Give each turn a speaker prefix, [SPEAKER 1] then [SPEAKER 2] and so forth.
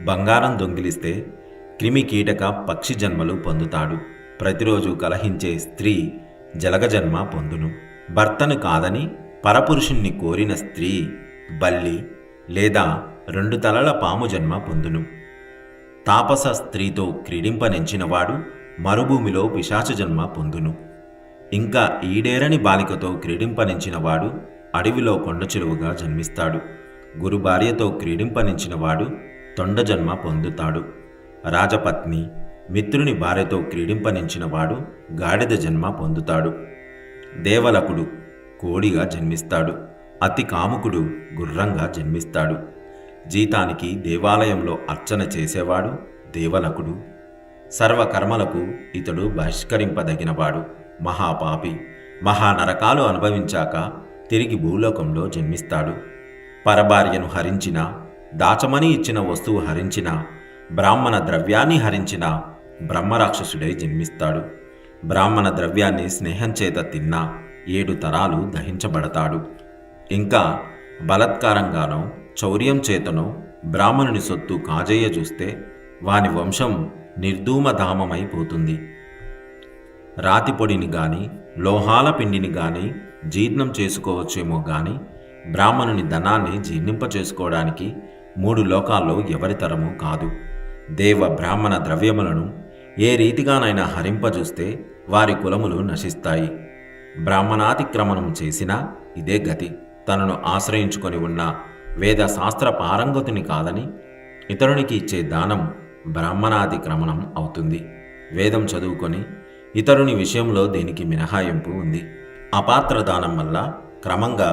[SPEAKER 1] బంగారం దొంగిలిస్తే క్రిమి కీటక పక్షి జన్మలు పొందుతాడు. ప్రతిరోజు కలహించే స్త్రీ జలగ జన్మ పొందును. భర్తను కాదని పరపురుషుణ్ణి కోరిన స్త్రీ బల్లి లేదా 2 తలల పాము జన్మ పొందును. తాపస స్త్రీతో క్రీడింపనెంచినవాడు మరుభూమిలో పిశాచ జన్మ పొందును. ఇంకా ఈడేరని బాలికతో క్రీడింపనించినవాడు అడవిలో కొండచిలువగా జన్మిస్తాడు. గురు భార్యతో క్రీడింపనించినవాడు తొండ జన్మ పొందుతాడు. రాజపత్ని మిత్రుని భార్యతో క్రీడింపనించినవాడు గాడిద జన్మ పొందుతాడు. దేవలకుడు కోడిగా జన్మిస్తాడు. అతి కాముకుడు గుర్రంగా జన్మిస్తాడు. జీతానికి దేవాలయంలో అర్చన చేసేవాడు దేవలకుడు. సర్వకర్మలకు ఇతడు బహిష్కరింపదగినవాడు. మహాపాపి మహానరకాలు అనుభవించాక తిరిగి భూలోకంలో జన్మిస్తాడు. పరభార్యను హరించిన, దాచమని ఇచ్చిన వస్తువు హరించిన, బ్రాహ్మణ ద్రవ్యాన్ని హరించిన బ్రహ్మరాక్షసుడై జన్మిస్తాడు. బ్రాహ్మణ ద్రవ్యాన్ని స్నేహం చేత తిన్నా 7 తరాలు దహించబడతాడు. ఇంకా బలత్కారంగానో చౌర్యం చేతనో బ్రాహ్మణుని సొత్తు కాజేయ చూస్తే వాని వంశం నిర్ధూమధామమైపోతుంది. రాతిపొడిని గాని లోహాల పిండిని గాని జీర్ణం చేసుకోవచ్చేమో గాని బ్రాహ్మణుని ధనాన్ని జీర్ణింపచేసుకోవడానికి 3 లోకాల్లో ఎవరితరము కాదు. దేవ బ్రాహ్మణ ద్రవ్యములను ఏ రీతిగానైనా హరింపజూస్తే వారి కులములు నశిస్తాయి. బ్రాహ్మణాతిక్రమణం చేసినా ఇదే గతి. తనను ఆశ్రయించుకొని ఉన్న వేద శాస్త్ర పారంగతుని కాదని ఇతరునికి ఇచ్చే దానం బ్రాహ్మణాతిక్రమణం అవుతుంది. వేదం చదువుకొని ఇతరుని విషయంలో దీనికి మినహాయింపు ఉంది. అపాత్ర దానం వల్ల క్రమంగా